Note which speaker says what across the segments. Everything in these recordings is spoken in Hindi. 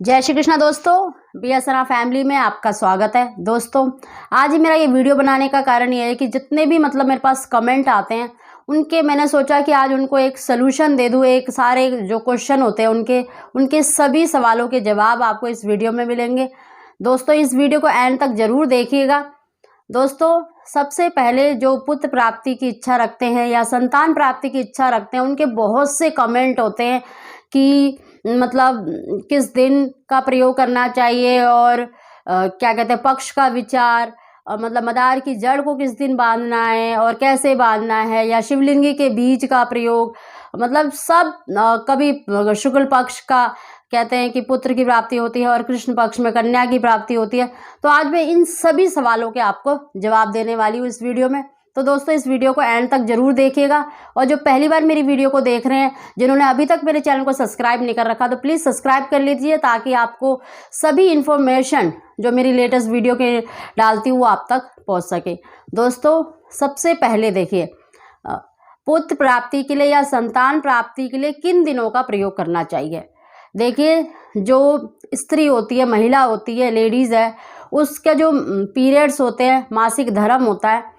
Speaker 1: जय श्री कृष्णा दोस्तों, BSNR फैमिली में आपका स्वागत है। दोस्तों आज मेरा ये वीडियो बनाने का कारण ये है कि जितने भी मेरे पास कमेंट आते हैं उनके मैंने सोचा कि आज उनको एक सलूशन दे दूँ। एक सारे जो क्वेश्चन होते हैं उनके सभी सवालों के जवाब आपको इस वीडियो में मिलेंगे। दोस्तों इस वीडियो को एंड तक ज़रूर देखिएगा। दोस्तों सबसे पहले जो पुत्र प्राप्ति की इच्छा रखते हैं या संतान प्राप्ति की इच्छा रखते हैं उनके बहुत से कमेंट होते हैं कि किस दिन का प्रयोग करना चाहिए और क्या कहते हैं पक्ष का विचार, मदार की जड़ को किस दिन बांधना है और कैसे बांधना है, या शिवलिंगी के बीज का प्रयोग, सब कभी शुक्ल पक्ष का कहते हैं कि पुत्र की प्राप्ति होती है और कृष्ण पक्ष में कन्या की प्राप्ति होती है। तो आज मैं इन सभी सवालों के आपको जवाब देने वाली हूँ इस वीडियो में। तो दोस्तों इस वीडियो को एंड तक जरूर देखिएगा और जो पहली बार मेरी वीडियो को देख रहे हैं, जिन्होंने अभी तक मेरे चैनल को सब्सक्राइब नहीं कर रखा, तो प्लीज़ सब्सक्राइब कर लीजिए ताकि आपको सभी इन्फॉर्मेशन जो मेरी लेटेस्ट वीडियो के डालती हूँ वो आप तक पहुँच सके। दोस्तों सबसे पहले देखिए, पुत्र प्राप्ति के लिए या संतान प्राप्ति के लिए किन दिनों का प्रयोग करना चाहिए। देखिए जो स्त्री होती है, महिला होती है, लेडीज़ है, उसका जो पीरियड्स होते हैं, मासिक धर्म होता है,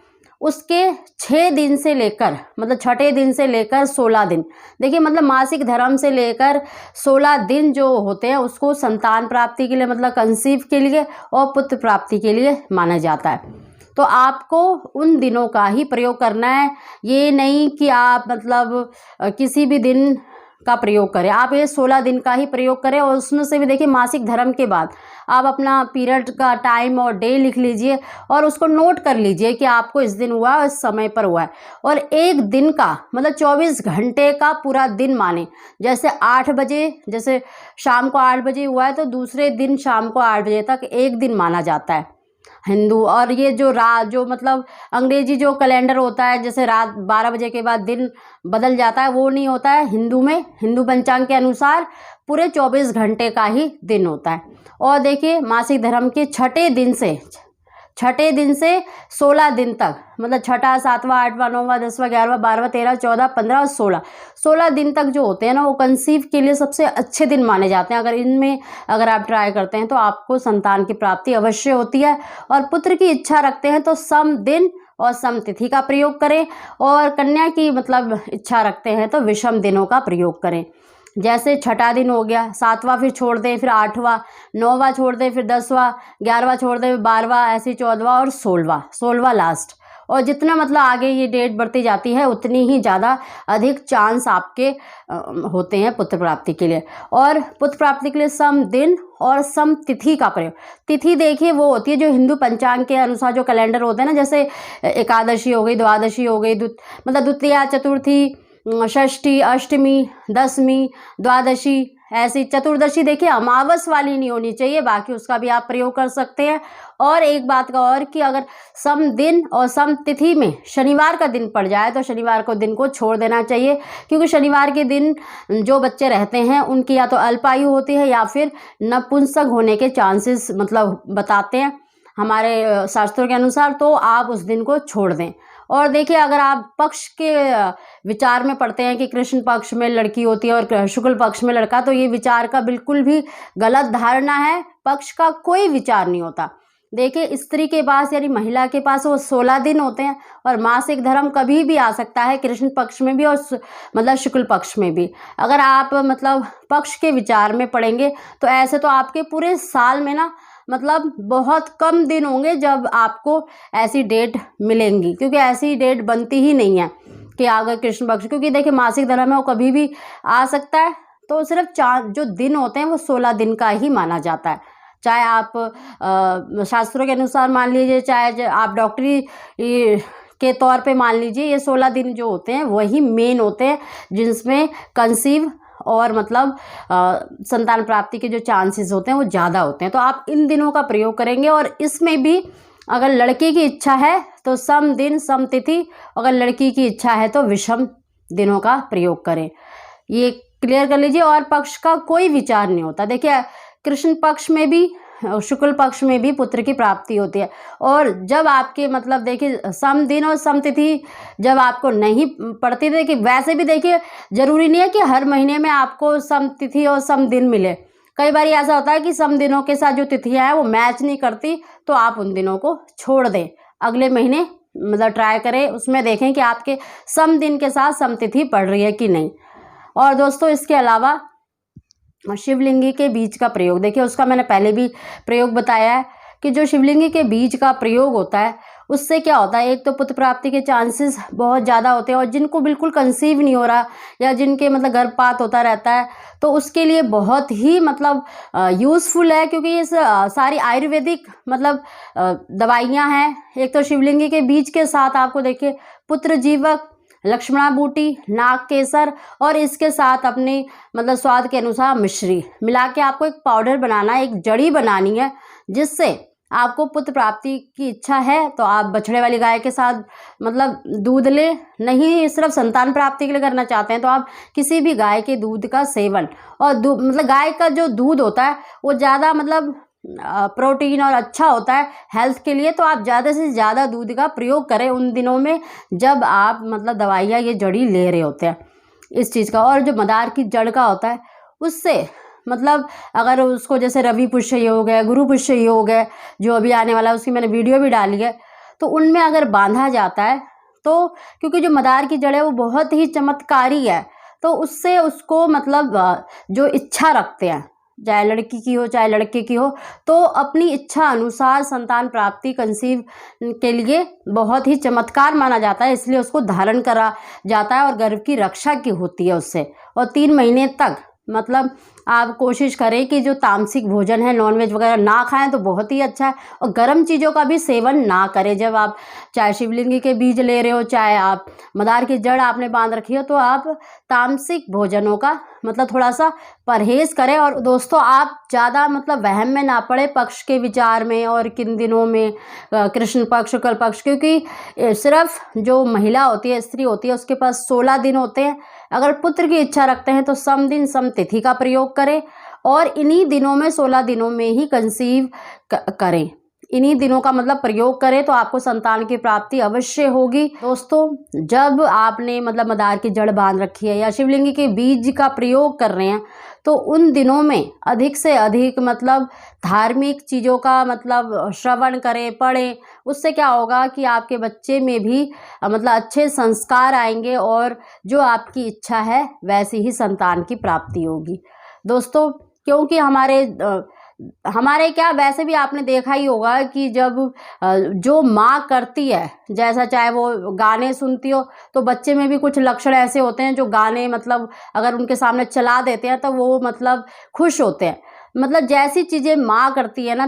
Speaker 1: उसके 6 दिन से लेकर छठे दिन से लेकर 16 दिन, देखिए मासिक धर्म से लेकर 16 दिन जो होते हैं उसको संतान प्राप्ति के लिए कंसीव के लिए और पुत्र प्राप्ति के लिए माना जाता है। तो आपको उन दिनों का ही प्रयोग करना है, ये नहीं कि आप किसी भी दिन का प्रयोग करें। आप ये 16 दिन का ही प्रयोग करें और उसमें से भी देखिए मासिक धर्म के बाद आप अपना पीरियड का टाइम और डे लिख लीजिए और उसको नोट कर लीजिए कि आपको इस दिन हुआ है, इस समय पर हुआ है। और एक दिन का 24 घंटे का पूरा दिन माने, जैसे 8 बजे, जैसे शाम को 8 बजे हुआ है तो दूसरे दिन शाम को 8 बजे तक एक दिन माना जाता है हिंदू। और ये जो रात जो अंग्रेजी जो कैलेंडर होता है, जैसे रात 12 बजे के बाद दिन बदल जाता है, वो नहीं होता है। हिंदू में, हिंदू पंचांग के अनुसार पूरे 24 घंटे का ही दिन होता है। और देखिए मासिक धर्म के छठे दिन से 16 दिन तक, छठा, 7वां, 8वां, 9वां, 10वां, 11वां, 12वां, 13, 14, 15 और 16 दिन तक जो होते हैं ना, वो कंसीव के लिए सबसे अच्छे दिन माने जाते हैं। अगर आप ट्राई करते हैं तो आपको संतान की प्राप्ति अवश्य होती है। और पुत्र की इच्छा रखते हैं तो सम दिन और सम तिथि का प्रयोग करें, और कन्या की इच्छा रखते हैं तो विषम दिनों का प्रयोग करें। जैसे छठा दिन हो गया, 7वां फिर छोड़ दें, फिर 8वां, 9वां छोड़ दें, फिर 10वां, 11वां छोड़ दें, 12वां, ऐसे 14वां और 16वां लास्ट। और जितना आगे ये डेट बढ़ती जाती है उतनी ही ज़्यादा अधिक चांस आपके होते हैं पुत्र प्राप्ति के लिए। और पुत्र प्राप्ति के लिए सम दिन और सम तिथि का प्रयोग। तिथि देखिए वो होती है जो हिंदू पंचांग के अनुसार जो कैलेंडर होते हैं ना, जैसे एकादशी हो गई, द्वादशी हो गई, द्वितीया, चतुर्थी, षष्ठी, अष्टमी, दशमी, द्वादशी, ऐसी चतुर्दशी देखिए अमावस वाली नहीं होनी चाहिए, बाकी उसका भी आप प्रयोग कर सकते हैं। और एक बात का और कि अगर सम दिन और सम तिथि में शनिवार का दिन पड़ जाए तो शनिवार को दिन को छोड़ देना चाहिए, क्योंकि शनिवार के दिन जो बच्चे रहते हैं उनकी या तो अल्पायु होती है या फिर नपुंसक होने के चांसेस बताते हैं हमारे शास्त्रों के अनुसार, तो आप उस दिन को छोड़ दें। और देखिए अगर आप पक्ष के विचार में पढ़ते हैं कि कृष्ण पक्ष में लड़की होती है और शुक्ल पक्ष में लड़का, तो ये विचार का बिल्कुल भी गलत धारणा है। पक्ष का कोई विचार नहीं होता। देखिए स्त्री के पास यानी महिला के पास वो 16 दिन होते हैं और मासिक धर्म कभी भी आ सकता है, कृष्ण पक्ष में भी और शुक्ल पक्ष में भी। अगर आप पक्ष के विचार में पढ़ेंगे तो ऐसे तो आपके पूरे साल में ना बहुत कम दिन होंगे जब आपको ऐसी डेट मिलेंगी, क्योंकि ऐसी डेट बनती ही नहीं है कि अगर कृष्ण पक्ष, क्योंकि देखिए मासिक धर्म है वो कभी भी आ सकता है। तो सिर्फ 4 जो दिन होते हैं वो 16 दिन का ही माना जाता है। चाहे आप शास्त्रों के अनुसार मान लीजिए, चाहे आप डॉक्टरी के तौर पे मान लीजिए, ये 16 दिन जो होते हैं वही मेन होते हैं जिसमें कंसीव और संतान प्राप्ति के जो चांसेस होते हैं वो ज़्यादा होते हैं। तो आप इन दिनों का प्रयोग करेंगे। और इसमें भी अगर लड़के की इच्छा है तो सम दिन सम तिथि, अगर लड़की की इच्छा है तो विषम दिनों का प्रयोग करें, ये क्लियर कर लीजिए। और पक्ष का कोई विचार नहीं होता। देखिए कृष्ण पक्ष में भी शुक्ल पक्ष में भी पुत्र की प्राप्ति होती है। और जब आपके देखिए सम दिन और सम तिथि जब आपको नहीं पड़ती, देखिए वैसे भी देखिए जरूरी नहीं है कि हर महीने में आपको सम तिथि और सम दिन मिले। कई बार ऐसा होता है कि सम दिनों के साथ जो तिथियां हैं वो मैच नहीं करती, तो आप उन दिनों को छोड़ दें। अगले महीने मतलब ट्राई करें, उसमें देखें कि आपके सम दिन के साथ सम तिथि पड़ रही है कि नहीं। और दोस्तों इसके अलावा शिवलिंगी के बीज का प्रयोग, देखिए उसका मैंने पहले भी प्रयोग बताया है कि जो शिवलिंगी के बीज का प्रयोग होता है उससे क्या होता है, एक तो पुत्र प्राप्ति के चांसेस बहुत ज़्यादा होते हैं, और जिनको बिल्कुल कंसीव नहीं हो रहा या जिनके मतलब गर्भपात होता रहता है तो उसके लिए बहुत ही मतलब यूज़फुल है, क्योंकि ये सारी आयुर्वेदिक मतलब दवाइयाँ हैं। एक तो शिवलिंगी के बीज के साथ आपको देखिए पुत्र जीवक, लक्ष्मणा बूटी, नाग केसर और इसके साथ अपने मतलब स्वाद के अनुसार मिश्री मिला के आपको एक पाउडर बनाना है, एक जड़ी बनानी है, जिससे आपको पुत्र प्राप्ति की इच्छा है तो आप बछड़े वाली गाय के साथ मतलब दूध ले, नहीं सिर्फ संतान प्राप्ति के लिए करना चाहते हैं तो आप किसी भी गाय के दूध का सेवन, और मतलब गाय का जो दूध होता है वो ज़्यादा मतलब प्रोटीन और अच्छा होता है हेल्थ के लिए, तो आप ज़्यादा से ज़्यादा दूध का प्रयोग करें उन दिनों में जब आप मतलब दवाइयाँ ये जड़ी ले रहे होते हैं इस चीज़ का। और जो मदार की जड़ का होता है उससे मतलब अगर उसको जैसे रवि पुष्य योग है, गुरु पुष्य योग है जो अभी आने वाला है, उसकी मैंने वीडियो भी डाली है, तो उनमें अगर बांधा जाता है तो क्योंकि जो मदार की जड़ है वो बहुत ही चमत्कारी है, तो उससे उसको मतलब जो इच्छा रखते हैं चाहे लड़की की हो चाहे लड़के की हो, तो अपनी इच्छा अनुसार संतान प्राप्ति कंसीव के लिए बहुत ही चमत्कार माना जाता है, इसलिए उसको धारण करा जाता है और गर्भ की रक्षा की होती है उससे। और 3 महीने तक मतलब आप कोशिश करें कि जो तामसिक भोजन है, नॉनवेज वगैरह ना खाएं तो बहुत ही अच्छा है, और गर्म चीज़ों का भी सेवन ना करें। जब आप चाहे शिवलिंगी के बीज ले रहे हो चाहे आप मदार की जड़ आपने बांध रखी हो, तो आप तामसिक भोजनों का मतलब थोड़ा सा परहेज करें। और दोस्तों आप ज़्यादा मतलब वहम में ना पड़े पक्ष के विचार में और किन दिनों में कृष्ण पक्ष शुक्ल पक्ष, क्योंकि सिर्फ जो महिला होती है, स्त्री होती है, उसके पास 16 दिन होते हैं। अगर पुत्र की इच्छा रखते हैं तो सम दिन सम तिथि का प्रयोग करें और इन्हीं दिनों में 16 दिनों में ही कंसीव करें, इन्हीं दिनों का मतलब प्रयोग करें तो आपको संतान की प्राप्ति अवश्य होगी। दोस्तों जब आपने मतलब मदार की जड़ बांध रखी है या शिवलिंगी के बीज का प्रयोग कर रहे हैं तो उन दिनों में अधिक से अधिक मतलब धार्मिक चीज़ों का मतलब श्रवण करें, पढ़ें। उससे क्या होगा कि आपके बच्चे में भी मतलब अच्छे संस्कार आएंगे और जो आपकी इच्छा है वैसी ही संतान की प्राप्ति होगी। दोस्तों क्योंकि हमारे क्या वैसे भी आपने देखा ही होगा कि जब जो माँ करती है, जैसा चाहे वो गाने सुनती हो, तो बच्चे में भी कुछ लक्षण ऐसे होते हैं जो गाने मतलब अगर उनके सामने चला देते हैं तो वो मतलब खुश होते हैं। मतलब जैसी चीज़ें माँ करती है ना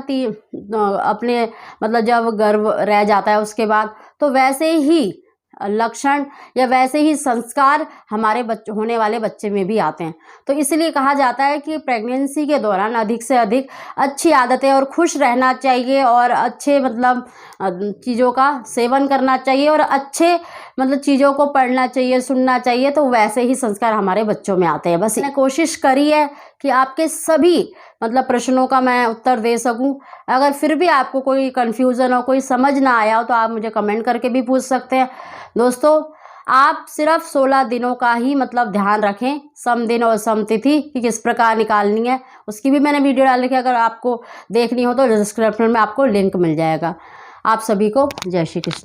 Speaker 1: अपने मतलब जब गर्भ रह जाता है उसके बाद, तो वैसे ही लक्षण या वैसे ही संस्कार हमारे होने वाले बच्चे में भी आते हैं। तो इसलिए कहा जाता है कि प्रेगनेंसी के दौरान अधिक से अधिक अच्छी आदतें और खुश रहना चाहिए और अच्छे मतलब चीज़ों का सेवन करना चाहिए और अच्छे मतलब चीज़ों को पढ़ना चाहिए, सुनना चाहिए, तो वैसे ही संस्कार हमारे बच्चों में आते हैं। बस मैंने कोशिश करी है कि आपके सभी मतलब प्रश्नों का मैं उत्तर दे सकूं। अगर फिर भी आपको कोई कन्फ्यूज़न हो, कोई समझ ना आया हो, तो आप मुझे कमेंट करके भी पूछ सकते हैं। दोस्तों आप सिर्फ 16 दिनों का ही मतलब ध्यान रखें, सम दिन और सम तिथि कि किस प्रकार निकालनी है, उसकी भी मैंने वीडियो डाल रखी है। अगर आपको देखनी हो तो डिस्क्रिप्शन में आपको लिंक मिल जाएगा। आप सभी को जय श्री कृष्ण।